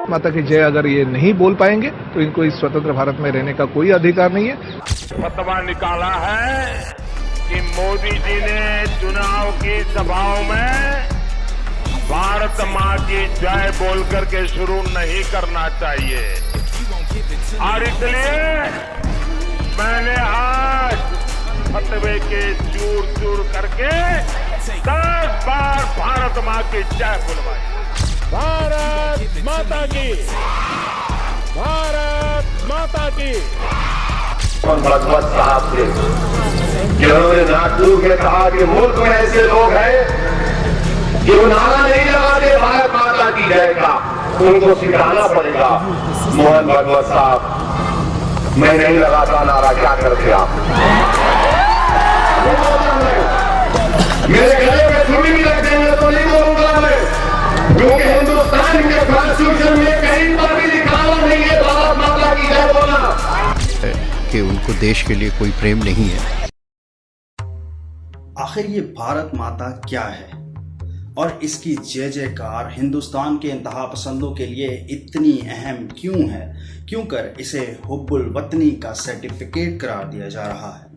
माता की जय अगर ये नहीं बोल पाएंगे तो इनको इस स्वतंत्र भारत में रहने का कोई अधिकार नहीं है। फतवा निकाला है कि मोदी जी ने चुनाव की सभाओं में भारत मां की जय बोल करके शुरू नहीं करना चाहिए, और इसलिए मैंने आज फतवे के चूर चूर करके 10 बार भारत मां की जय बुलवाई। भारत माता की, भारत माता की। और भगवत साहब से जिन्होंने नागपुर में कहा कि मुल्क में ऐसे लोग हैं जो नारा नहीं लगाते भारत माता की जय का, उनको सिखाना पड़ेगा। मोहन भागवत साहब, मैं नहीं लगाता नारा, क्या करते आप? मेरे गले में छुरी भी रख देंगे तो नहीं बोलूंगा मैं, क्योंकि हिंदुस्तान के कॉन्स्टिट्यूशन में कहीं पर भी लिखा हुआ नहीं है भारत माता की जय बोलना, कि उनको देश के लिए कोई प्रेम नहीं है। आखिर ये भारत माता क्या है और इसकी जय जयकार हिंदुस्तान के इंतहा पसंदों के लिए इतनी अहम क्यों है? क्यों कर इसे हुब्बुल वतनी का सर्टिफिकेट करार दिया जा रहा है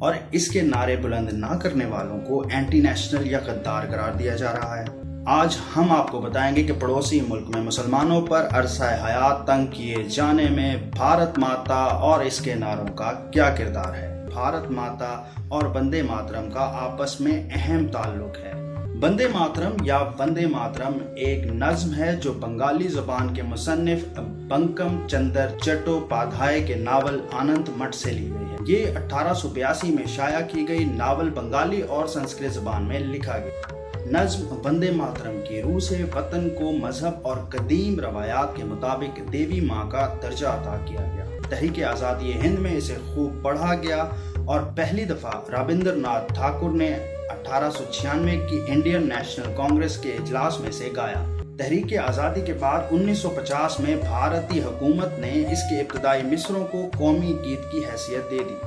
और इसके नारे बुलंद ना करने वालों को एंटी नेशनल या गद्दार करार दिया जा रहा है? आज हम आपको बताएंगे कि पड़ोसी मुल्क में मुसलमानों पर अरसा हयात तंग किए जाने में भारत माता और इसके नारों का क्या किरदार है। भारत माता और वंदे मातरम का आपस में अहम ताल्लुक है। वंदे मातरम या वंदे मातरम एक नज्म है जो बंगाली ज़बान के मुसन्निफ बंकम चंद्र चट्टोपाध्याय के नावल अनंत मठ से ली गई है। ये 1882 में शाया की गई नावल बंगाली और संस्कृत ज़बान में लिखा गया। नज्म वंदे मातरम की रूह से वतन को मजहब और कदीम रवायात के मुताबिक देवी माँ का दर्जा अता किया गया। तहरीक आज़ादी हिंद में इसे खूब पढ़ा गया और पहली दफा रविंद्रनाथ ठाकुर ने 1896 की इंडियन नेशनल कांग्रेस के इजलास में से गाया। तहरीक आज़ादी के बाद 1950 में भारतीय हुकूमत ने इसके इब्तदाई मिसरों को कौमी गीत की हैसियत दे दी।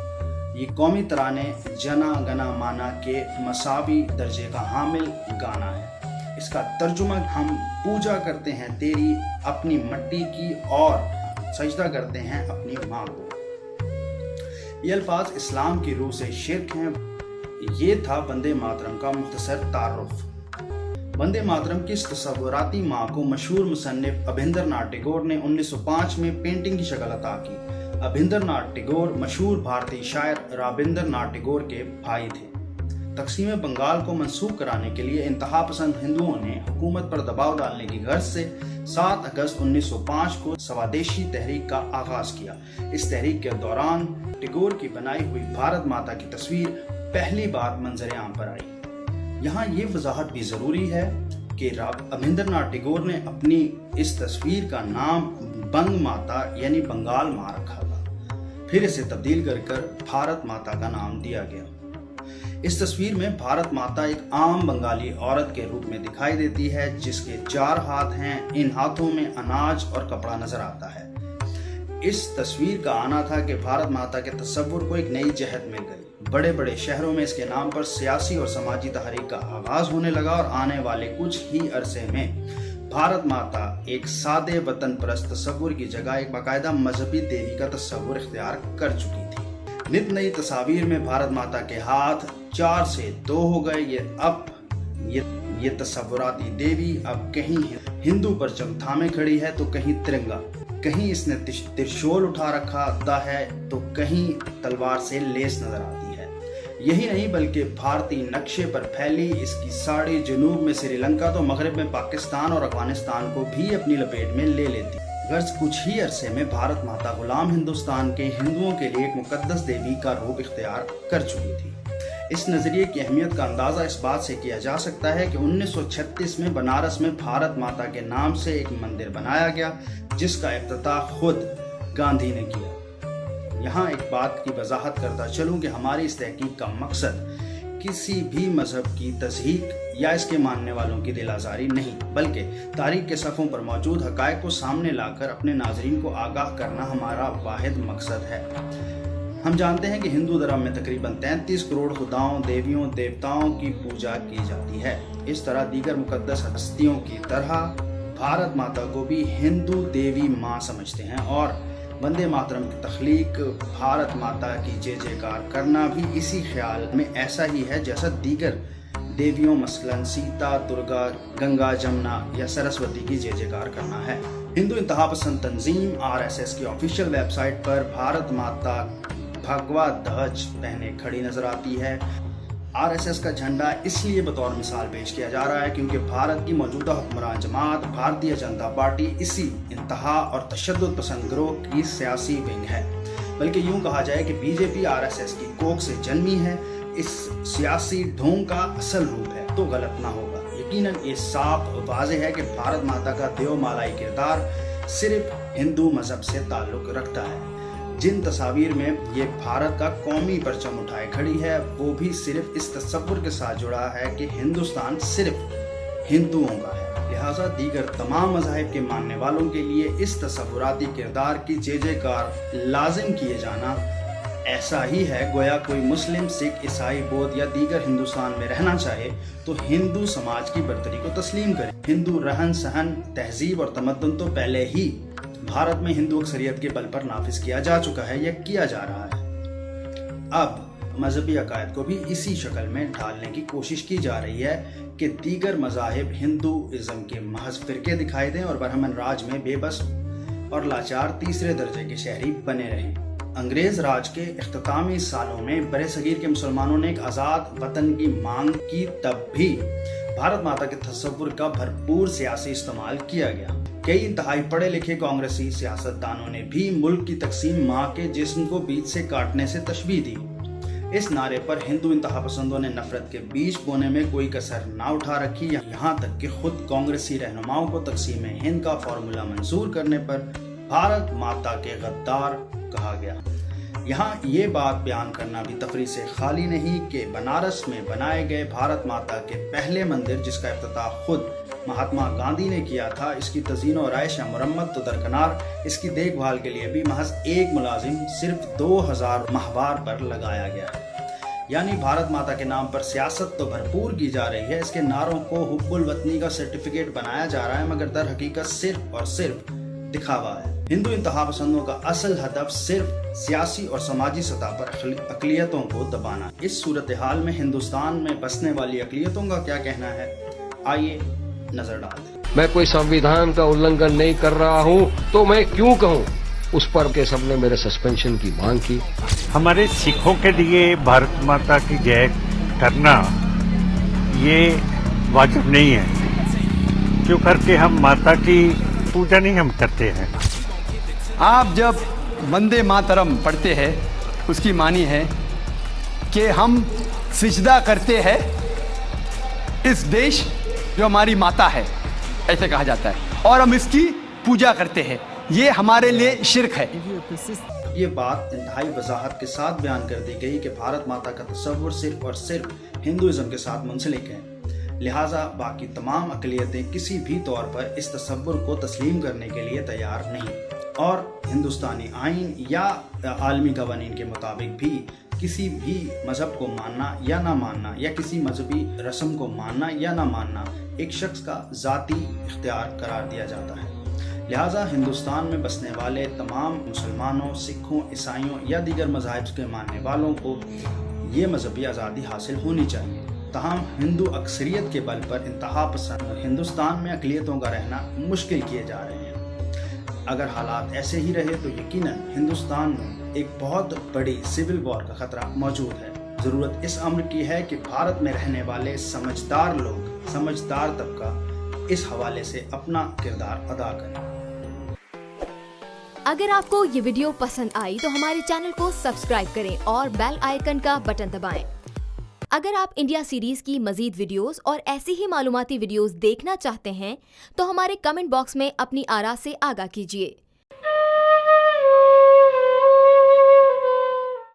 ये कौमी तराने जना गना माना के मसावी दर्जे का हामिल गाना है। इसका तर्जुमा हम पूजा करते हैं तेरी अपनी मट्टी की और सजदा करते हैं अपनी माँ को। ये अल्फाज इस्लाम की रूह से शिर्क हैं। ये था वंदे मातरम का मुख्तसर तारुफ। वंदे मातरम की इस तसव्वुराती माँ को मशहूर मुसन्निफ अभिंद्रनाथ टैगोर ने 1905 में पेंटिंग की शक्ल अता की। अभिंद्रनाथ टैगोर मशहूर भारतीय शायर रविंद्रनाथ टैगोर के भाई थे। तकसीम बंगाल को मंसूब कराने के लिए इंतहा पसंद हिंदुओं ने हुकूमत पर दबाव डालने की गर्ज से 7 अगस्त 1905 को स्वदेशी तहरीक का आगाज किया। इस तहरीक के दौरान टैगोर की बनाई हुई भारत माता की तस्वीर पहली बार मंजर आम पर आई। यहाँ ये वजाहत भी जरूरी है कि अभिंद्रनाथ टैगोर ने अपनी इस तस्वीर का नाम बंग माता यानी बंगाल माँ रखा था, फिर इसे तब्दील कर भारत माता का नाम दिया गया। इस तस्वीर में भारत माता एक आम बंगाली औरत के रूप में दिखाई देती है जिसके 4 हाथ हैं। इन हाथों में अनाज और कपड़ा नजर आता है। इस तस्वीर का आना था कि भारत माता के तस्वुर को एक नई जहत मिल गई। बड़े बड़े शहरों में इसके नाम पर सियासी और समाजी तहरीक का आगाज होने लगा और आने वाले कुछ ही अरसे में भारत माता एक सादे वतन परस्त तस्वुर की जगह एक बाकायदा मजहबी देवी का तस्वुर इख्तियार कर चुकी थी। नित नई तस्वीर में भारत माता के हाथ 4 से 2 हो गए। ये तस्वुराती देवी अब कहीं हिंदू परचम थामे खड़ी है तो कहीं तिरंगा, कहीं इसने त्रिशूल उठा रखा है तो कहीं तलवार से लेस नजर आती है। यही नहीं बल्कि भारतीय नक्शे पर फैली इसकी साड़ी जनूब में श्रीलंका तो मगरब में पाकिस्तान और अफगानिस्तान को भी अपनी लपेट में ले लेती। गर्ज कुछ ही अरसे में भारत माता गुलाम हिंदुस्तान के हिंदुओं के लिए एक मुकद्दस देवी का रूप इख्तियार कर चुकी थी। इस नजरिए की अहमियत का अंदाजा इस बात से किया जा सकता है कि 1936 में बनारस में भारत माता के नाम से एक मंदिर बनाया गया जिसका इफ्तिताह खुद गांधी ने किया। यहाँ एक बात की वजाहत करता चलूं कि हमारी इस तहकीक का मकसद किसी भी मजहब की तज़हीक या इसके मानने वालों की दिल आज़ारी नहीं, बल्कि तारीख के सफ़ों पर मौजूद हक़ाइक़ को सामने लाकर अपने नाज़रीन को आगाह करना हमारा वाहिद मकसद है। हम जानते हैं कि हिंदू धर्म में तकरीबन 33 करोड़ खुदाओं, देवियों, देवताओं की पूजा की जाती है। इस तरह दीगर मुकद्दस हस्तियों की तरह भारत माता को भी हिंदू देवी माँ समझते हैं और वंदे मातरम की तख्लीक, भारत माता की जय जयकार करना भी इसी ख्याल में ऐसा ही है जैसा दीगर देवियों मसलन सीता, दुर्गा, गंगा, जमुना या सरस्वती की जय जयकार करना है। हिंदू इंतहा पसंद तंजीम आरएसएस की ऑफिशियल वेबसाइट पर भारत माता भगवा ध्वज पहने खड़ी नजर आती है। आरएसएस का झंडा इसलिए बतौर मिसाल पेश किया जा रहा है क्योंकि भारत की मौजूदा हुक्मरान जमात भारतीय जनता पार्टी इसी इंतहा और तशद्दुद पसंद गिरोह की सियासी विंग है। बल्कि यूं कहा जाए कि बीजेपी आरएसएस की कोख से जन्मी है। इस सियासी ढोंग का असल रूप है तो गलत ना होगा। यकीनन ये साफ वाज़ेह है कि भारत माता का देवमालाई किरदार सिर्फ हिंदू मजहब से ताल्लुक रखता है। जिन तस्वीर में ये भारत का कौमी परचम उठाए खड़ी है वो भी सिर्फ इस तस्वुर के साथ जुड़ा है कि हिंदुस्तान सिर्फ हिंदुओं का है। लिहाजा दीगर तमाम मज़ाहिब के मानने वालों के लिए इस तस्वुराती किरदार की जय जयकार लाजिम किए जाना ऐसा ही है गोया कोई मुस्लिम, सिख, ईसाई, बौद्ध या दीगर हिंदुस्तान में रहना चाहे तो हिंदू समाज की बर्तरी को तस्लीम करे। हिंदू रहन सहन, तहजीब और तमद्दुन तो पहले ही भारत में हिंदू अक्सरियत के बल पर नाफिज किया जा चुका है या किया जा रहा है। अब मजहबी अकायद को भी इसी शक्ल में ढालने की कोशिश की जा रही है कि दीगर मज़ाहिब हिंदूइज्म के महज फिरके दिखाई दें और बरहमन राज में बेबस और लाचार तीसरे दर्जे के शहरी बने रहें। अंग्रेज राज के इख्तितामी सालों में बड़े सगीर के मुसलमानों ने एक आज़ाद वतन की मांग की, तब भी भारत माता के तस्वुर का भरपूर सियासी इस्तेमाल किया गया। कई इंतहाई पढ़े लिखे कांग्रेसी सियासतदानों ने भी मुल्क की तकसीम माँ के जिस्म को बीच से काटने से तशबीह दी। इस नारे पर हिंदू इंतहा पसंदों ने नफरत के बीज बोने में कोई कसर ना उठा रखी। यहाँ तक कि खुद कांग्रेसी रहनुमाओं को तकसीम हिंद का फॉर्मूला मंजूर करने पर भारत माता के गद्दार कहा गया। यहाँ ये बात बयान करना भी तफरी से खाली नहीं कि बनारस में बनाए गए भारत माता के पहले मंदिर, जिसका इफ्तिताह खुद महात्मा गांधी ने किया था, इसकी तज़ीन और आयश या मुरम्मत तो दरकिनार, इसकी देखभाल के लिए भी महज एक मुलाजिम सिर्फ 2000 माहवार पर लगाया गया है। यानी भारत माता के नाम पर सियासत तो भरपूर की जा रही है, इसके नारों को हुब्बुल वतनी का सर्टिफिकेट बनाया जा रहा है, मगर दर हकीकत सिर्फ और सिर्फ दिखावा है। हिंदू इंतहा पसंदों का असल हदफ सिर्फ सियासी और समाजी सतह पर अक़लियतों को दबाना। इस सूरत हाल में हिंदुस्तान में बसने वाली अक़लियतों का क्या कहना है, आइए नजर डालते। मैं कोई संविधान का उल्लंघन नहीं कर रहा हूं तो मैं क्यों कहूं। उस पर के सबने मेरे सस्पेंशन की मांग की। हमारे सिखों के लिए भारत माता की जय करना ये वाजिब नहीं है, क्यों करके हम माता की पूजा नहीं हम करते हैं। आप जब वंदे मातरम पढ़ते हैं उसकी मानी है कि हम सिजदा करते हैं इस देश जो हमारी माता है, ऐसे कहा जाता है, और हम इसकी पूजा करते हैं। ये हमारे लिए शिर्क है। ये बात इंतहाई वजाहत के साथ बयान कर दी गई कि भारत माता का तस्वुर सिर्फ और सिर्फ हिंदुइज्म के साथ मुंसलिक है। लिहाजा बाकी तमाम अक़लियतें किसी भी तौर पर इस तस्वुर को तस्लीम करने के लिए तैयार नहीं, और हिंदुस्तानी आइन या आलमी कवानीन के मुताबिक भी किसी भी मजहब को मानना या ना मानना या किसी मजहबी रस्म को मानना या ना मानना एक शख्स का ज़ाती इख्तियार करार दिया जाता है। लिहाजा हिंदुस्तान में बसने वाले तमाम मुसलमानों, सिखों, ईसाइयों या दीगर मज़ाहिब के मानने वालों को ये मजहबी आज़ादी हासिल होनी चाहिए। तमाम हिंदू अक्सरियत के बल पर इंतहा पसंद हिंदुस्तान में अक़लियतों का रहना मुश्किल किए जा रहे हैं। अगर हालात ऐसे ही रहे तो यकीनन हिंदुस्तान में एक बहुत बड़ी सिविल वॉर का खतरा मौजूद है। ज़रूरत इस अम्र की है कि भारत में रहने वाले समझदार लोग, समझदार तबका इस हवाले से अपना किरदार अदा करें। अगर आपको ये वीडियो पसंद आई तो हमारे चैनल को सब्सक्राइब करें और बेल आइकन का बटन दबाएं। अगर आप इंडिया सीरीज की मजीद वीडियोस और ऐसी ही मालूमाती वीडियोस देखना चाहते हैं तो हमारे कमेंट बॉक्स में अपनी आरा से आगाह कीजिए।